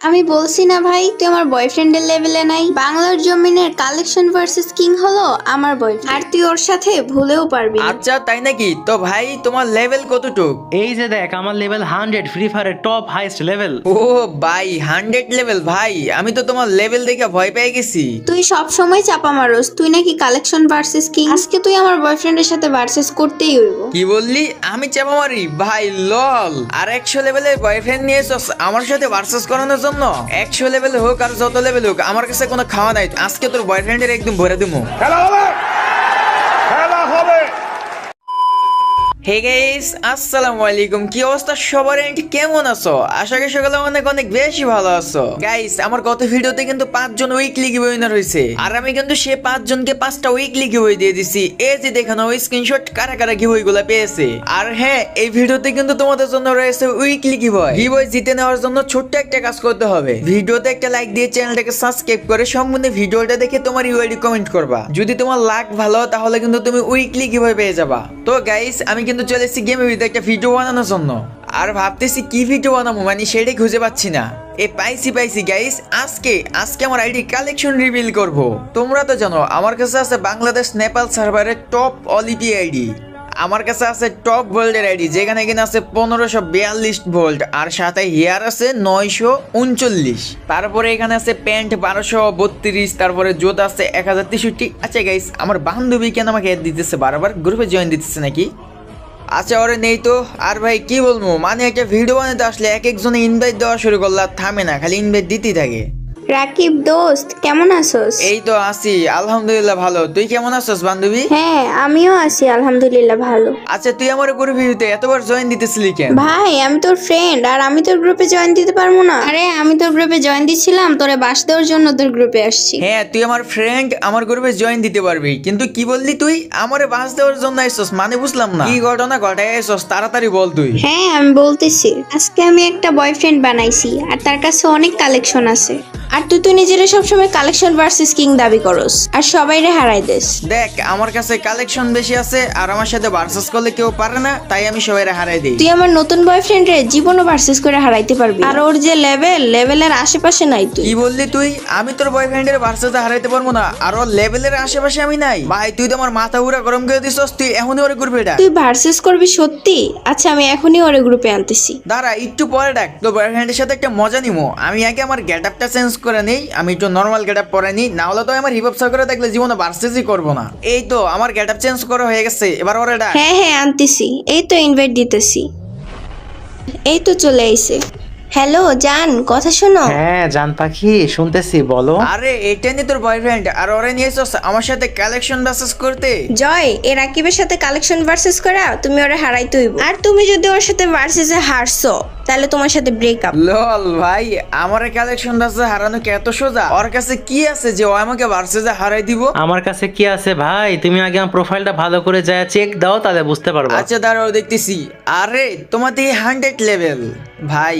আমি বলছি না ভাই, তুই আমার বয়ফ্রেন্ডের লেভেলে নাই। বাংলার জমিনের কালেকশন ভার্সেস কিং হলো আমার বয়ফ্রেন্ড, আর তুই ওর সাথে ভুলেও পারবি না। আচ্ছা তাই নাকি? তো ভাই তোমার লেভেল কতটুক? এই যে দেখ আমার লেভেল 100 ফ্রি ফায়ারের টপ হাইস্ট লেভেল। ও ভাই 100 লেভেল! ভাই আমি তো তোমার লেভেল দেখে ভয় পেয়ে গেছি। তুই সব সময় চাপা মারোস, তুই নাকি কালেকশন ভার্সেস কিং। আজকে তুই আমার বয়ফ্রেন্ডের সাথে ভার্সেস করতেই হইব। কি বললি? আমি চাপা মারি? ভাই লল! আর 100 লেভেলের বয়ফ্রেন্ড নিয়ে এসেছ আমার সাথে ভার্সেস করানোর জন্য? 100 লেভেল হোক আর যত লেভেল হোক, আমার কাছে কোনো খাওয়া নাই। আজকে তোর বয়ফ্রেন্ডের একদম ভরে দিমু। খেলা হবে, খেলা হবে। হে গাইস, আসসালামু আলাইকুম। কি অবস্থা সবার? কেমন আছো? আশা করি সকালে অনেক অনেক বেশি ভালো আছো। গাইস আমার গত ভিডিওতে কিন্তু 5 জন উইকলি গিভওয়ে উইনার হয়েছে, আর আমি কিন্তু সে 5 জনকে 5টা উইকলি গিভওয়ে দিয়ে দিছি। এই যে দেখানো ওই স্ক্রিনশট কারা কারা গিভওয়ে গুলো পেয়েছে। আর হ্যাঁ, এই ভিডিওতে কিন্তু তোমাদের জন্য রয়েছে উইকলি গিভওয়ে। গিভওয়ে জিতে নেওয়ার জন্য ছোট্ট একটা কাজ করতে হবে। ভিডিওতে একটা লাইক দিয়ে চ্যানেলটাকে সাবস্ক্রাইব করে সম্পূর্ণ ভিডিওটা দেখে তোমার ইউআইডি কমেন্ট করবা। যদি তোমার লাক ভালো তাহলে কিন্তু তুমি উইকলি গিভওয়ে পেয়ে যাবা। তো গাইস আমি কিন্তু চলে এসেছি গেমের ভিতরে একটা ভিডিও বানানোর জন্য, আর ভাবতেছি কি ভিডিও বানাবো, মানে সেটাই খুঁজে পাচ্ছি না। পাইছি গাইস, আজকে আমার আইডি কালেকশন রিভিল করব। তোমরা তো জানো আমার কাছে আছে বাংলাদেশ নেপাল সার্ভারের টপ অলিপি আইডি। আমার কাছে আছে টপ ভোল্টের আইডি, যেখানে কিনা আছে 1542 ভোল্ট, আর সাথে হেয়ার আছে 939। তারপরে এখানে আছে প্যান্ট 1232, তারপরে জোত আছে 1063। আচ্ছা গাইস, আমার বান্ধবী কেন আমাকে অ্যাড দিতেছে বারবার? গ্রুপে জয়েন দিতেছে নাকি? আচ্ছা ওরে নেই তো। আর ভাই কি বলবো, মানে একটা ভিডিও বানাতে আসলে এক একজনে ইনভাইট দেওয়া শুরু করলে আর থামে না, খালি ইনভাইট দিতেই থাকে। রাকিব দোস্ত, কেমন আছোস? এই তো আছি, আলহামদুলিল্লাহ ভালো। তুই কেমন আছিস বান্ধবী? হ্যাঁ আমিও আছি আলহামদুলিল্লাহ ভালো। আচ্ছা তুই আমার গ্রুপে এতবার জয়েন দিতেছিলি কেন? ভাই আমি তোর ফ্রেন্ড, আর আমি তোর গ্রুপে জয়েন দিতে পারবো না? আরে আমি তোর গ্রুপে জয়েন দিছিলাম তোরে বাস দেওয়ার জন্য তোর গ্রুপে আসছি। হ্যাঁ তুই আমার ফ্রেন্ড, আমার গ্রুপে জয়েন দিতে পারবি, কিন্তু কি বললি তুই আমারে বাস দেওয়ার জন্য আইছস? মানে বুঝলাম না, কি ঘটনা ঘটায় আইছস? তাড়াতাড়ি বল তুই। হ্যাঁ আমি বলতেছি, আজকে আমি একটা বয়ফ্রেন্ড বানাইছি, আর তার কাছে অনেক কালেকশন আছে। আর তুই নিজেরা সবসময় কালেকশন ভার্সেস কিং দাবি করস, আর সবাইরে হারাই দেস। দেখ আমার কাছে কালেকশন বেশি আছে, আর আমার সাথে ভার্সেস করলে কেউ পারে না, তাই আমি সবাইরে হারাই দিই। তুই আমার নতুন বয়ফ্রেন্ড রে জীবনও ভার্সেস করে হারাইতে পারবি, আর ওর যে লেভেলের আশেপাশে নাই তুই। কি বললি তুই? আমি তোর বয়ফ্রেন্ডের ভার্সেসে হারাইতে পারবো না, আর ওর লেভেলের আশেপাশে আমি নাই? ভাই তুই তো আমার মাথা পুরা গরম করে দিছস। তুই এখনই ওরে গ্রুপে ডাক। তুই ভার্সেস করবি সত্যি? আচ্ছা আমি এখনই ওরে গ্রুপে আনতেছি। দাঁড়া একটু পরে ডাক, তোর বয়ফ্রেন্ডের সাথে একটা মজা নিমো। আমি আগে আমার গেটআপটা চেঞ্জ করে নেই, আমি একটু নর্মাল গেটআপ পরে নিই, না হলে তো আমার হিপ হপ করে দেখলে জীবনে ভার্সেসই করবো না। এই তো আমার গেটআপ চেঞ্জ করা হয়ে গেছে, এবার ওরে ডাক। হ্যাঁ আনতেছি, এই তো ইনভাইট দিতেছি, এই তো চলে আইছে। হ্যালো জান, কথা শোনো। হ্যাঁ জান পাখি, শুনতেছি, বলো। আরে এটা নিয়ে তোর বয়ফ্রেন্ড, আর ওরে নিয়ে এসেছ আমার সাথে কালেকশন ভার্সেস করতে। জয়, এ রাকিবের সাথে কালেকশন ভার্সেস করা তুমি ওরে হারাইতে হইব, আর তুমি যদি ওর সাথে ভার্সেসে হারছো তাহলে তোমার সাথে ব্রেকআপ। লল ভাই, আমার কালেকশন ভার্সেস হারানো কি এত সোজা? ওর কাছে কি আছে যে ও আমাকে ভার্সেসে হারাই দিব? আমার কাছে কি আছে ভাই, তুমি আগে আমার প্রোফাইলটা ভালো করে যায় চেক দাও, তাহলে বুঝতে পারবা। আচ্ছা দাঁড়াও দেখতেছি। আরে তোমার তো 100 লেভেল। ভাই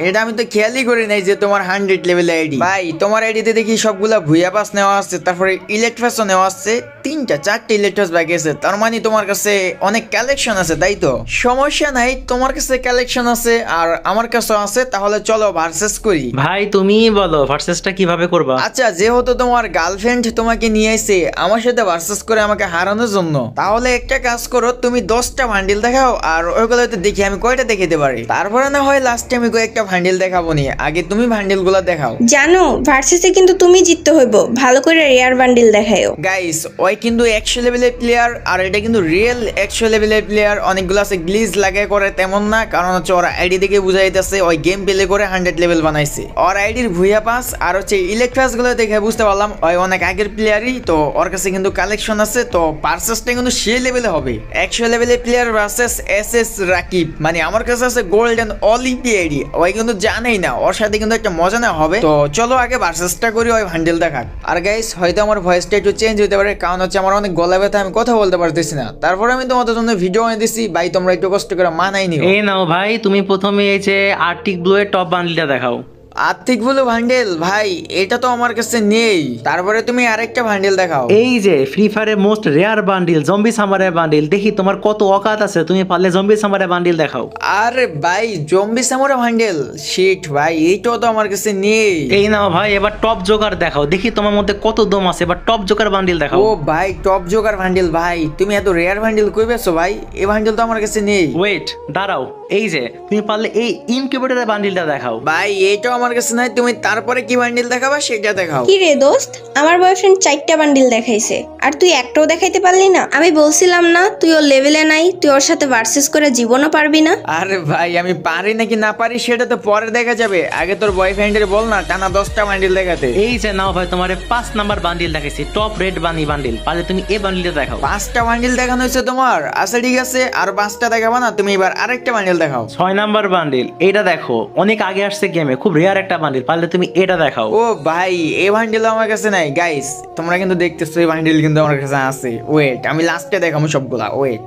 এটা আমি তো খেয়ালই করি নাই যে তোমার 100 লেভেল আইডি। ভাই তোমার আইডিতে দেখি সবগুলা ভুইয়া পাস নেওয়া আছে, তারপরে ইলেকট্রাসও নেওয়া আছে, 3-4টা ইলেকট্রাস বাকি আছে। তার মানে তোমার কাছে অনেক কালেকশন আছে, তাই তো? সমস্যা নাই, তোমার কাছে কালেকশন আছে আর আমার কাছেও আছে, তাহলে চলো ভার্সেস করি। ভাই তুমি বলো ভার্সেসটা কিভাবে করবা। আচ্ছা যেহেতু তোমার গার্লফ্রেন্ড তোমাকে নিয়ে এসে আমার সাথে ভার্সেস করে আমাকে হারানোর জন্য, তাহলে একটা কাজ করো, তুমি 10টা বান্ডিল দেখাও, আর ওইগুলোতে দেখি আমি কয়টা দেখাতে পারি। তারপরে না হয় লাস্টে আমি কয়েকটা বান্ডিল দেখাবো নি, আগে তুমি বান্ডিল গুলা দেখাও। জানো ভার্সেসে কিন্তু তুমি জিততে হইব, ভালো করে রেয়ার বান্ডিল দেখায়ও। গাইস ওই কিন্তু 100 লেভেলের প্লেয়ার, আর এটা কিন্তু রিয়েল 100 লেভেলের প্লেয়ার। অনেকগুলো আছে গ্লিচ লাগে করে, তেমন না, কারণ হচ্ছে ওরা আইডি দেখে বুঝাইতেছে ওই গেম প্লে করে 100 লেভেল বানাইছে। ওর আইডির ভুইয়া পাস আর হচ্ছে ইলেকট্রাস গুলো দেখে বুঝতে পারলাম ওই অনেক আগের প্লেয়ারই, তো ওর কাছে কিন্তু কালেকশন আছে। তো ভার্সেসটা কিন্তু সেই লেভেলে হবে, 100 লেভেলের প্লেয়ার ভার্সেস এসএস রাকিব। মানে আমার কাছে আছে গোল্ডেন অলিম্পি আইডি, ওই কিন্তু জানেই না, ওর সাথে কিন্তু একটা মজা না হবে। তো চলো আগে ভার্সেসটা করি, ওই হ্যান্ডেল দেখাক। আর গাইস হয়তো আমার ভয়েসটা একটু চেঞ্জ হতে পারে, কারণ হচ্ছে আমার অনেক গলা ব্যথা, আমি কথা বলতে পারতেছি না। তারপরে আমি তোমাদের জন্য ভিডিও এনে দিছি, ভাই তোমরা একটু কষ্ট করে মানাই নিও। এই নাও ভাই, তুমি প্রথমে এই যে আর্টিক ব্লু এর টপ বান্ডেলটা দেখাও। আর্থিক বলো বান্ডেল ভাই, এটা তো আমার কাছে নেই। তারপরে তুমি আরেকটা বান্ডেল দেখাও। এই যে ফ্রি ফায়ারের মোস্ট রেয়ার বান্ডিল জম্বি সামারের বান্ডিল, দেখি তোমার কত অকাত আছে, তুমি পারলে জম্বি সামারের বান্ডিল দেখাও। আরে ভাই জম্বি সামুরা বান্ডেল, শিট ভাই এইটাও তো আমার কাছে নেই। এই নাও ভাই, এবার টপ জোকার দেখাও, দেখি তোমার মধ্যে কত দম আছে, এবার টপ জোকার বান্ডিল দেখাও। ও ভাই টপ জোকার বান্ডেল ভাই, তুমি এত রেয়ার বান্ডেল কই পেছো ভাই? এই বান্ডেল তো আমার কাছে নেই। ওয়েট দাঁড়াও, এই যে তুমি পারলে এই ইনকিউবেটরের বান্ডিলটা দেখাও। ভাই এইটাও আমার কাছে নাই, তুমি তারপরে কি বান্ডেল দেখাবা সেটা দেখাও। কি রে দোস্ত, আমার বয়ফ্রেন্ড 4টা বান্ডিল দেখাইছে আর তুই একটাও দেখাইতে পারলি না? আমি বলছিলাম না তুই ওর লেভেলে নাই, তুই ওর সাথে ভার্সেস করে জীবনও পারবি না। আরে ভাই আমি পারি নাকি না পারি সেটা তো পরে দেখা যাবে, আগে তোর বয়ফ্রেন্ডের বল না টানা 10টা বান্ডেল দেখাতে। এই যে নাও ভাই, তোমার 5 নাম্বার বান্ডিল দেখাইছি, টপ রেড বানি বান্ডিল, পারলে তুমি এই বান্ডিলটা দেখাও। 5টা বান্ডেল দেখানো হয়েছে তোমার? আচ্ছা ঠিক আছে, আর 5টা দেখাবা না, তুমি এবার আরেকটা বান্ডেল দেখাও। 6 নাম্বার বান্ডিল এটা দেখো, অনেক আগে আসছে গেমে, খুব রেয়ার একটা বান্ডিল, পারলে তুমি এটা দেখাও। ও ভাই এই বান্ডেল আমার কাছে নাই। গাইস তোমরা কিন্তু দেখতেছো এই বান্ডেল কিন্তু আমার কাছে আছে। ওয়েট আমি লাস্টে দেখাবো সবগুলা। ওয়েট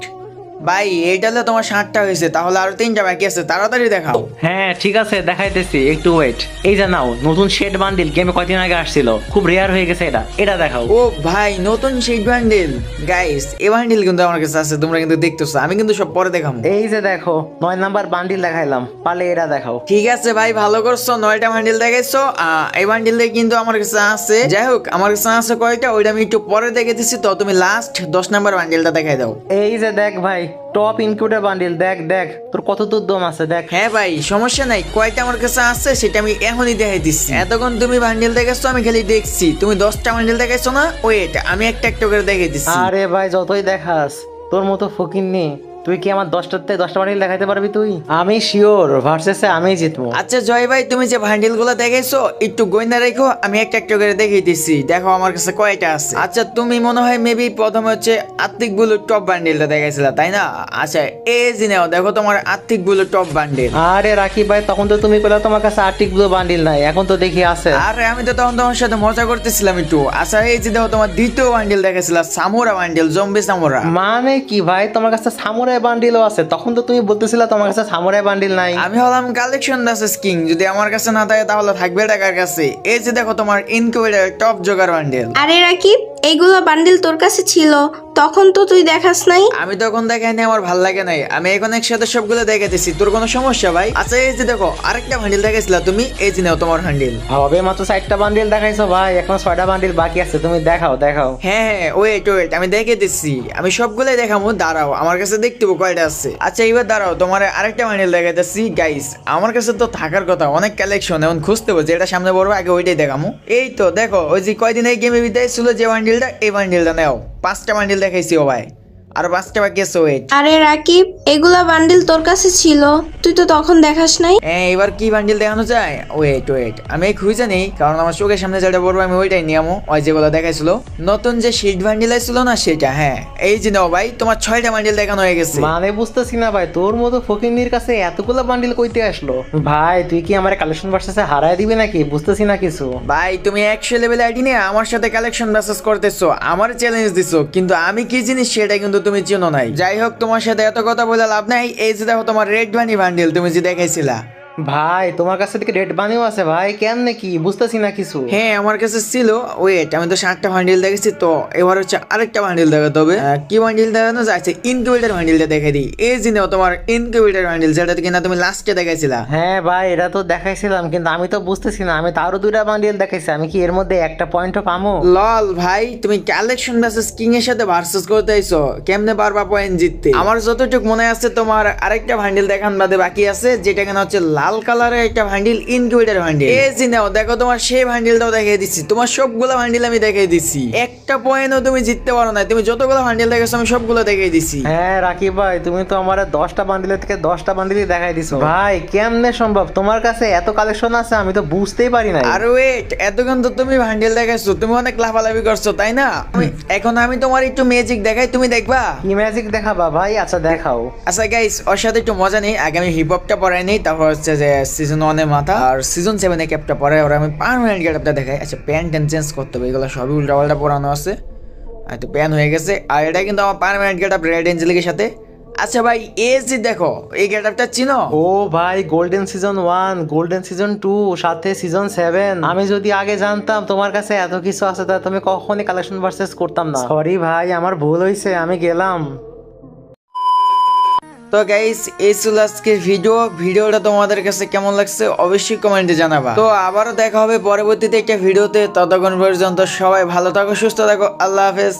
ভাই এইটা হলে তোমার 60টা হয়েছে, তাহলে আরো 3টা বাকি আছে, তাড়াতাড়ি দেখাও। হ্যাঁ ঠিক আছে দেখাইতেছি, একটু ওয়েট। এই যে নাও নতুন শেড বান্ডিল, গেমে কয়দিন আগে আসছিল, খুব রেয়ার হয়ে গেছে, এটা এটা দেখাও। ও ভাই নতুন সেই বান্ডেল। গাইস এই বান্ডেল কিন্তু আমার কাছে আছে, তোমরা কিন্তু দেখতেছো, আমি কিন্তু সব পরে দেখাবো। এই যে দেখো 9 নাম্বার বান্ডিল দেখাইলাম, পারলে এটা দেখাও। ঠিক আছে ভাই ভালো করছো, 9টা বান্ডেল দেখাইছো। এই বান্ডেল কিন্তু আমার কাছে আছে। যাই হোক আমার কাছে আছে কয়টা, ওইটা আমি একটু পরে দেখে দিচ্ছি। তো তুমি লাস্ট 10 নাম্বার বান্ডেলটা দেখাই দাও। এই যে দেখ ভাই, টপ ইনকিউবেটর বান্ডিল, দেখ দেখ তোর কত দূর দম আছে দেখ। হ্যাঁ ভাই সমস্যা নাই, কয়টা আমার কাছে আছে সেটা আমি এখনই দেখাই দিচ্ছি। এতক্ষণ তুমি বান্ডেল দেখাচ্ছ আমি খালি দেখছি, তুমি 10টা বান্ডেল দেখাইছো না? ওয়েট আমি একটা একটা করে দেখাই দিচ্ছি। আরে ভাই যতই দেখাস তোর মতো ফকির নেই, তুই কি আমার 10টাতে 10টা বান্ডিল দেখাইতে পারবি তুই? আমি শিওর ভার্সেসে আমি জিতবো। আচ্ছা জয় ভাই তুমি যে বান্ডেল গুলো দেখাইছো একটু গয়না রেখো, আমি একটা একটা করে দেখিয়ে দিচ্ছি, দেখো আমার কাছে কয়টা আছে। আচ্ছা তুমি মনে হয় মেবি প্রথমে হচ্ছে আর্থিক গুলো টপ বান্ডেলটা দেখাইছিলা তাই না? আচ্ছা এই যে নাও দেখো তোমার আর্থিক গুলো টপ বান্ডেল। আরে রাকিব ভাই, তখন তো তুমি বললা তোমার কাছে আর্টিক ব্লু বান্ডিল নাই, এখন তো দেখি আছে। আরে আমি তো তখন তোমার সাথে মজা করতেছিলাম একটু। আচ্ছা এই যে দেখো তোমার দ্বিতীয় বান্ডেল দেখাইছিলা সামুরা বান্ডেল, জম্বি সামুরা। মানে কি ভাই, তোমার কাছে সামুরাই বান্ডিলও আছে, তখন তো তুমি বলতেছিলা তোমার কাছে সামুরাই বান্ডিল নাই। আমি হলাম কালেকশন দাসেস কিং, যদি আমার কাছে না থাকে তাহলে থাকবে টাকার কাছে। এই যে দেখো তোমার ইনকিউবেটর টপ জোগার বান্ডেল। আরে রাকিব, এইগুলো বান্ডিল তোর কাছে ছিল, তখন তো তুই দেখাস নাই। আমি তখন দেখাইনি, আমার ভাল লাগে নাই, আমি এখন একসাথে সবগুলো দেখাইতেছি, তোর কোনো সমস্যা ভাই? আচ্ছা এই যে দেখো আরেকটা বান্ডিল দেখাইছিলা তুমি, এই যে নাও তোমার বান্ডিল। হবে মাত্র 4টা বান্ডিল দেখাইছো ভাই, এখন 6টা বান্ডিল বাকি আছে, তুমি দেখাও দেখাও। হ্যাঁ হ্যাঁ ওয়েট ওয়েট আমি দেখে দিচ্ছি, আমি সবগুলোই দেখাবো, দাঁড়াও আমার কাছে দেখতে কয়টা আছে। আচ্ছা এবার দাঁড়াও তোমার আরেকটা বান্ডিল দেখাইতেছি। গাইস আমার কাছে তো থাকার কথা অনেক কালেকশন, এখন খুঁজতে হবে যেটা সামনে পড়বো আগে ওইটাই দেখামো। এই তো দেখো ওই যে কয়দিন এই গেমে বিদায় ছিল যে বান্ডিলটা, এই বান্ডিলটা নাও। 5টা বান্ডিল দেখাইছি ও ভাই, আর 5টা বাকি আছে। ওয়েট আরে রাকিব, এগুলা বান্ডিল তোর কাছে ছিল, তুই তো তখন দেখাস নাই। হ্যাঁ এবার কি বান্ডিল দেখানো যায়? ওয়েট ওয়েট আমি খুঁজে নেই, কারণ আমার চোখের সামনে যেটা বলবো আমি ওইটাই নিয়ামো। ওই যেগুলো দেখাইছিল নতুন যে শিট বান্ডিল ছিল না সেটা। হ্যাঁ এই যে নাও ভাই তোমার 6টা বান্ডিল দেখানো হয়ে গেছে। মানে বুঝতেছি না ভাই, তোর মতো ফকিরনির কাছে এতগুলো বান্ডিল কইতে আসলো? ভাই তুই কি আমার কালেকশন ভার্সেসে হারায় দিবি নাকি? বুঝতেছি না কিছু। ভাই তুমি 100 লেভেল আইডি নিয়ে আমার সাথে কালেকশন ভার্সেস করতেছো, আমার চ্যালেঞ্জ দিছো, কিন্তু আমি কি জিনিস সেটা কিন্তু তুমি চেনো নাই। যাই হোক তোমার সাথে এত কথা বলে লাভ নাই। এই যে দেখো তোমার রেড বানি বান্ডিল তুমি যে দেখাইছিলা। ভাই তোমার কাছে থেকে রেড বানিও আছে ভাই, কেমনে কি বুঝতেছি না কিছু। হ্যাঁ আমার কাছে ছিল। ওয়েট আমি তো 7টা বান্ডিল দেখেছি, তো এবার হচ্ছে আরেকটা বান্ডিল দেখাতে হবে। কি বান্ডিল দেখানো যাচ্ছে? ইনকিউবেটর বান্ডিলটা দেখে দিই। এই যে নাও তোমার ইনকিউবেটর বান্ডিল, যেটা কিনা তুমি লাস্টে দেখাইছিলা। হ্যাঁ ভাই এটা তো দেখাইছিলাম, কিন্তু আমি তো বুঝতেছি না, আমি তো আরো 2টা বান্ডিল দেখাইছি, আমি কি এর মধ্যে একটা পয়েন্টও পামো? লল ভাই তুমি কালেকশন ভার্সেস কিং এর সাথে ভার্সেস করতে আইছো, কেমনে পারবা পয়েন্ট জিততে? আমার যতটুকু মনে আছে তোমার আরেকটা বান্ডিল দেখান বাদে বাকি আছে, যেটা কিনা হচ্ছে লাল কালারের একটা বান্ডিল, ইনকিউবেটর বান্ডিল। এই যে নাও দেখো তোমার সেই বান্ডিলটাও দেখিয়ে দিচ্ছি, তোমার সবগুলো বান্ডিল আমি দেখিয়ে দিচ্ছি, একটা পয়েন্টও তুমি জিততে পারো না। তুমি যতগুলো বান্ডিল দেখেছো আমি সবগুলো দেখিয়ে দিছি। হ্যাঁ রাকিব ভাই, তুমি তো আমার 10টা বান্ডিলের থেকে 10টা বান্ডিলই দেখাই দিছো ভাই, কেমনে সম্ভব? তোমার কাছে এত কালেকশন আছে, আমি তো বুঝতেই পারি না। আর ওয়েট এতক্ষণ তো তুমি বান্ডিল দেখাইছো, তুমি অনেক লাফালাফি করছো তাই না? এখন আমি তোমার একটু ম্যাজিক দেখাই, তুমি দেখবা? কি ম্যাজিক দেখাবা ভাই? আচ্ছা দেখাও। আচ্ছা গাইস ওর সাথে একটু মজা নেই, আগে আমি হিপ হপটা পরাই নেই, তারপর হচ্ছে যে সিজন 1 এর মাথা আর সিজন 7 এ ক্যাপটা পরে ওরা আমি পার্মানেন্ট গেটআপটা দেখাই। আচ্ছা প্যান্ট চেঞ্জ করতে হবে, এগুলো সবই উল্টাপাল্টা পরানো আছে। তো প্যান হয়ে গেছে, আর এটা কিন্তু আমার পার্মানেন্ট গেটআপ রেড এঞ্জেলিকের সাথে। আচ্ছা ভাই এই যে দেখো এই গেটআপটা চিনো? ও ভাই, গোল্ডেন সিজন 1, গোল্ডেন সিজন 2, সাথে সিজন 7। আমি যদি আগে জানতাম তোমার কাছে এত কিছু আছে তা তুমি কখনই কালেকশন ভার্সেস করতাম না। সরি ভাই, আমার ভুল হয়েছে, আমি গেলাম। তো গাইস এই ছিল আজকের ভিডিওটা তোমাদের কাছে কেমন লাগছে অবশ্যই কমেন্টে জানাবা। তো আবারও দেখা হবে পরবর্তীতে একটা ভিডিওতে, ততক্ষণ পর্যন্ত সবাই ভালো থাকো, সুস্থ থাকো, আল্লাহ হাফেজ।